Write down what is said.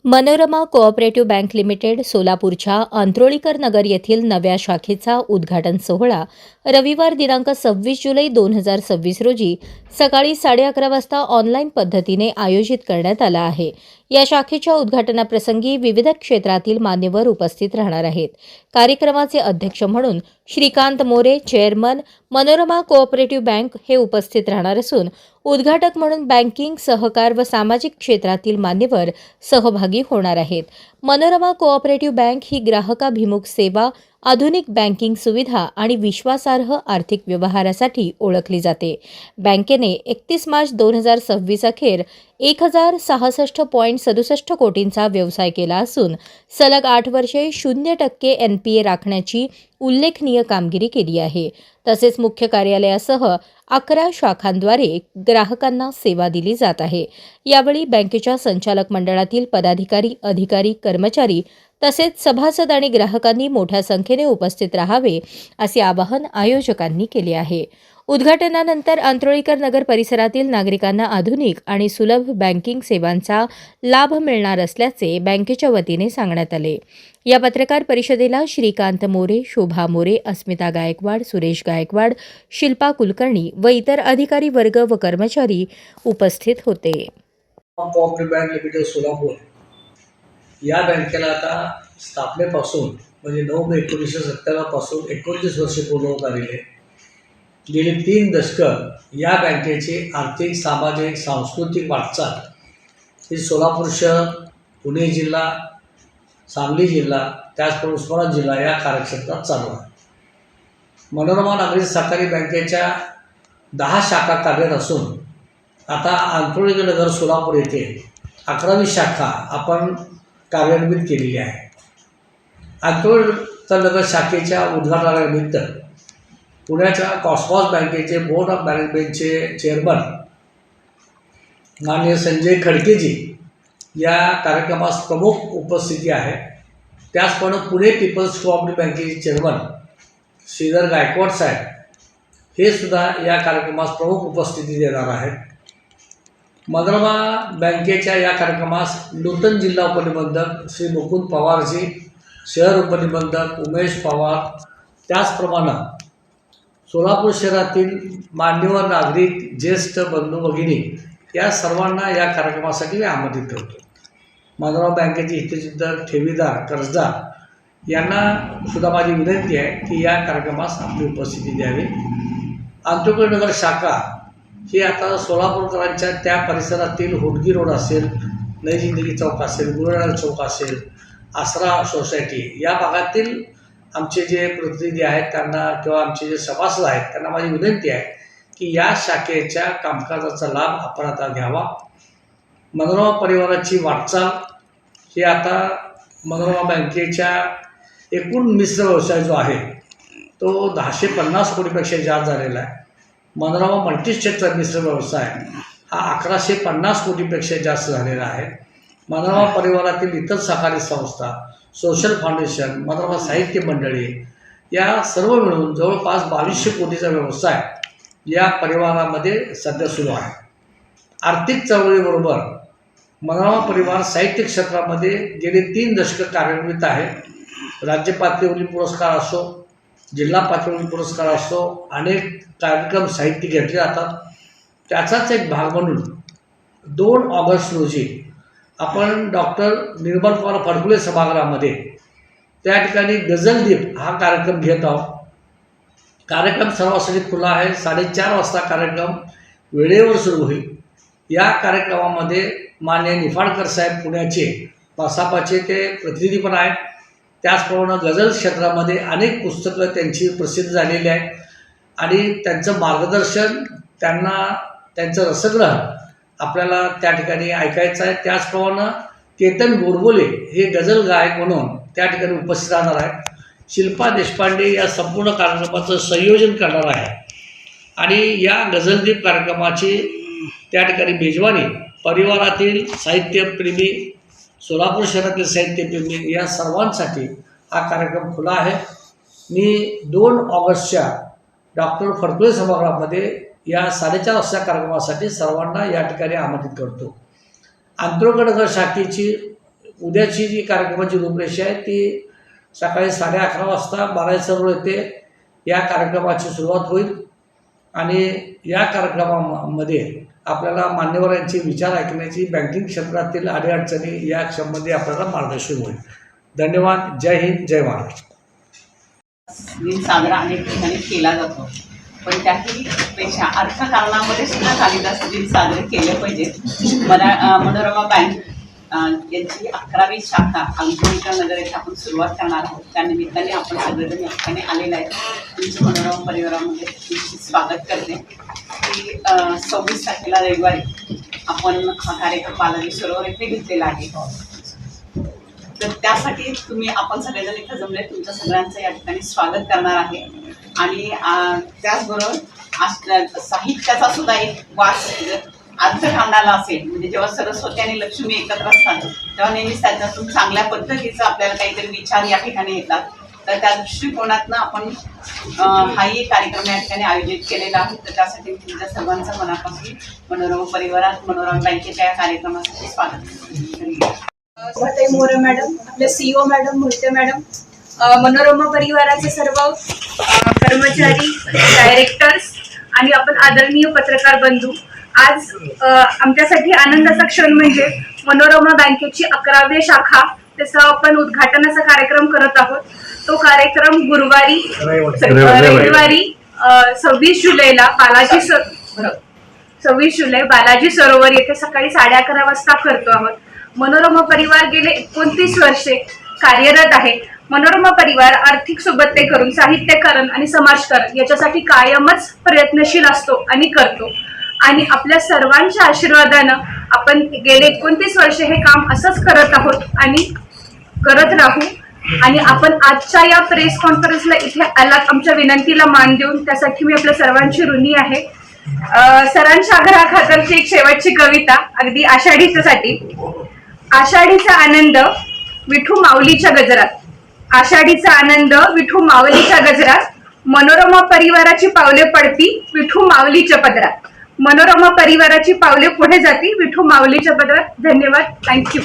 Manorama cooperative bank limited सोलापूरच्या अंत्रोळीकर नगर येथील नव्या शाखेचा उद्घाटन सोहळा रविवार दिनांक 26 जुलै 2026 रोजी सकाळी 11:30 वाजता ऑनलाईन पद्धतीने आयोजित करण्यात आला आहे। या शाखेच्या उद्घाटनाप्रसंगी विविध क्षेत्रातील मान्यवर उपस्थित राहणार आहेत। कार्यक्रमाचे अध्यक्ष म्हणून Shrikant More, chairman Manorama cooperative bank हे उपस्थित राहणार असून उद्घाटक म्हणून बँकिंग, सहकार व सामाजिक क्षेत्रातील मान्यवर सहभागी होणार आहेत। मनोरमा कोऑपरेटिव्ह बँक ही ग्राहकाभिमुख सेवा, आधुनिक बँकिंग सुविधा आणि विश्वासार्ह आर्थिक व्यवहारासाठी ओळखली जाते। बँकेने 31 मार्च 2026 अखेर 1066.67 कोटींचा व्यवसाय केला असून सलग 8 वर्षे 0% NPA राखण्याची उल्लेखनीय कामगिरी केली आहे। तसेच मुख्य कार्यालयासह 11 शाखांद्वारे ग्राहकांना सेवा दिली जात आहे। यावेळी बँकेच्या संचालक मंडळातील पदाधिकारी, अधिकारी, कर्मचारी तसेच सभासद आणि ग्राहकांनी मोठ्या संख्येने उपस्थित राहावे असे आवाहन आयोजकांनी केले आहे। उद्घाटनानंतर अंत्रोळीकर नगर परिसरातील नागरिकांना आधुनिक आणि सुलभ बँकिंग सेवांचा लाभ मिळणार असल्याचे बँकेच्या वतीने सांगण्यात आले। या पत्रकार परिषदेला श्रीकांत मोरे, शोभा मोरे, अस्मिता गायकवाड, सुरेश गायकवाड, शिल्पा कुलकर्णी व इतर अधिकारी वर्ग व कर्मचारी उपस्थित होते। कोऑपरेटिव्ह बँक लिमिटेड सोलापूर या बँकेला आता स्थापनेपासून म्हणजे 9 मे 1997 पासून 29 वर्षे पूर्ण होत आलेले। गेली 3 दशकं या बँकेची आर्थिक, सामाजिक, सांस्कृतिक वाटचाल ही सोलापूर शहर, पुणे जिल्हा, सांगली जिल्हा, त्याचप्रमाणे उस्मानाबाद जिल्हा या कार्यक्षेत्रात चालू आहे। मनोरमा नागरी सहकारी बँकेच्या 10 शाखा कार्यरत असून आता अंत्रोळीकर नगर सोलापूर येथे 11वी शाखा आपण कार्यान्वित केलेली आहे। अंत्रोळीकर नगर शाखेच्या उद्घाटनानिमित्त पुण्याच्या कॉस्मॉस बँकेचे बोर्ड ऑफ मॅनेजमेंटचे चेअरमन माननीय संजय खडकेजी या कार्यक्रमास प्रमुख उपस्थिती आहे। त्याचप्रमाणे पुणे पीपल्स कोऑपरेटिव्ह बँकेचे चेअरमन श्रीधर गायकवाड साहेब हे सुद्धा या कार्यक्रमास प्रमुख उपस्थिती देणार आहेत। मनोरमा बँकेच्या या कार्यक्रमास नूतन जिल्हा उपनिबंधक श्री मुकुंद पवारजी, शहर उपनिबंधक उमेश पवार, त्याचप्रमाणे सोलापूर शहरातील मान्यवर नागरिक, ज्येष्ठ बंधू भगिनी या सर्वांना या कार्यक्रमासाठी मी आमंत्रित करतो। मनोरमा बँकेचे हितचिंतक, ठेवीदार, कर्जदार यांना सुद्धा माझी विनंती आहे की या कार्यक्रमास आपली उपस्थिती द्यावी। अंत्रोळीकर नगर शाखा ही आता सोलापूरकरांच्या त्या परिसरातील होटगी रोड असेल, नई जिंदगी चौक असेल, गुरुनानक चौक असेल, आसरा सोसायटी या भागातील आमचे जे प्रतिनिधी आहेत त्यांना किंवा आमचे जे सभासद आहेत त्यांना माझी विनंती आहे की या शाखेच्या कामकाजाचा लाभ आपण आता घ्यावा। मनोरमा परिवाराची वाटचाल ही आता मनोरमा बँकेच्या एकूण मिश्र व्यवसाय जो आहे तो 1050 कोटीपेक्षा जास्त झालेला आहे। मनोरमा मल्टीसेक्टर मिश्र व्यवसाय हा 1150 कोटीपेक्षा जास्त झालेला आहे। मनोरमा परिवारातील इतर सहकारी संस्था, सोशल फाउंडेशन, मनोरमा साहित्य मंडळी या सर्व मिळून जवळपास 2200 कोटीचा व्यवसाय या परिवारामध्ये सध्या सुरू आहे। आर्थिक चळवळीबरोबर मनोरमा परिवार साहित्य क्षेत्रामध्ये गेली 3 दशकं कार्यान्वित आहे। राज्य पातळीवरील पुरस्कार असो, जिल्हा पातळीवरील पुरस्कार असो, अनेक कार्यक्रम साहित्य घेतले जातात। त्याचाच एक भाग म्हणून 2 ऑगस्ट रोजी आपण डॉक्टर निर्मल कुमार फडकुले सभागृहामध्ये त्या ठिकाणी गझलदीप हा कार्यक्रम घेत आहोत। कार्यक्रम सर्वांसाठी खुला आहे। 4:30 वाजता कार्यक्रम वेळेवर सुरू होईल। या कार्यक्रमामध्ये माननीय निफाडकर साहेब पुण्याचे मसापाचे ते प्रतिनिधी पण आहेत। त्याचप्रमाणे गझल क्षेत्रामध्ये अनेक पुस्तकं त्यांची प्रसिद्ध झालेली आहेत आणि त्यांचं मार्गदर्शन, त्यांचं रसग्रहण आपल्याला त्या ठिकाणी ऐकायचं आहे। त्याचप्रमाणे केतन गोडबोले हे गझल गायक म्हणून त्या ठिकाणी उपस्थित राहणार आहेत। शिल्पा देशपांडे या संपूर्ण कार्यक्रमाचं संयोजन करणार आहे आणि या गझलदीप कार्यक्रमाची त्या ठिकाणी मेजवानी परिवारातील साहित्यप्रेमी, सोलापूर शहरातील साहित्यप्रेमी या सर्वांसाठी हा कार्यक्रम खुला आहे। मी 2 ऑगस्टच्या डॉक्टर फडकुले सभागृहामध्ये या 4:30 वाजता कार्यक्रमासाठी सर्वांना या ठिकाणी आमंत्रित करतो। अंत्रोळीकर नगर शाखेची उद्याची जी कार्यक्रमाची रूपरेषा आहे ती सकाळी 11:30 वाजता बालाजी सरोवर येथे या कार्यक्रमाची सुरुवात होईल आणि या कार्यक्रमामध्ये आपल्याला मान्यवरांचे विचार ऐकण्याची, बँकिंग क्षेत्रातील अडीअडचणी या संबंधी आपल्याला मार्गदर्शन होईल. धन्यवाद. जय हिंद, जय महाराष्ट्र. दिन साजरा अनेक ठिकाणी केला जातो, पण त्याही पेक्षा अर्थकारणामध्ये सुद्धा कालिदास दिन साजरे केले पाहिजेत. मनोरमा बँक यांची 11वी शाखा अंकुरिका नगर येथे आपण सुरुवात करणार आहोत. त्यानिमित्ताने आपण सगळेजण या ठिकाणी आलेले आहेत. तुमचं मनोरमा परिवारामध्ये तुमचे स्वागत करते की 26 तारखेला रविवारी आपण हा कार्यक्रम बालाजी सरोवर येथे घेतलेला आहे. तर त्यासाठी आपण सगळेजण इथं जमले. तुमचं सगळ्यांचं या ठिकाणी स्वागत करणार आहे. आणि त्याचबरोबर साहित्याचा सुद्धा एक वास अर्थकांडाला असेल, म्हणजे जेव्हा सरस्वती आणि लक्ष्मी एकत्र असतात तेव्हा नेहमीच त्याच्यातून चांगल्या पद्धतीचं आपल्याला काहीतरी विचार या ठिकाणी येतात. तर त्या दृष्टिकोनातनं आपण हाही कार्यक्रम या ठिकाणी आयोजित केलेला आहे. तर त्यासाठी तुमच्या सर्वांचं मनापासून मनोरमा परिवारात मनोरमा बँकेच्या या कार्यक्रमासाठी स्वागत करते. मोरे मॅडम, आपले CEO madam, Mohite madam, Manorama परिवाराचे सर्व कर्मचारी, डायरेक्टर्स आणि आपण आदरणीय पत्रकार बंधू, आज आमच्यासाठी आनंदाचा क्षण म्हणजे मनोरमा बँकेची 11वी शाखा त्याचा आपण उद्घाटनाचा कार्यक्रम करत आहोत. तो कार्यक्रम रविवारी 26 जुलैला 26 जुलै बालाजी सरोवर येथे सकाळी 11:30 वाजता करतो आहोत. मनोरमा परिवार गेले 29 वर्षे कार्यरत आहे. मनोरमा परिवार आर्थिक सुबत्तेकरण, साहित्यकरण आणि समाजकारण याच्यासाठी कायमच प्रयत्नशील असतो आणि करतो. आणि आपल्या सर्वांच्या आशीर्वादानं आपण गेले 29 वर्षे हे काम असंच करत आहोत आणि करत राहू. आणि आपण आजच्या या प्रेस कॉन्फरन्सला इथे आलात आमच्या विनंतीला मान देऊन, त्यासाठी मी आपल्या सर्वांची ऋणी आहे. सरांच्या आग्रहाखातरची एक शेवटची कविता अगदी आषाढीसाठी. आषाढीचा आनंद विठू माऊलीच्या गजरात, आषाढीचा आनंद विठू माऊलीच्या गजरात, मनोरमा परिवाराची पावले पडती विठू माऊलीच्या पदरात. मनोरमा परिवाराची पावले पुढे जाती विठू माऊलीच्या पदरात. धन्यवाद. थँक्यू.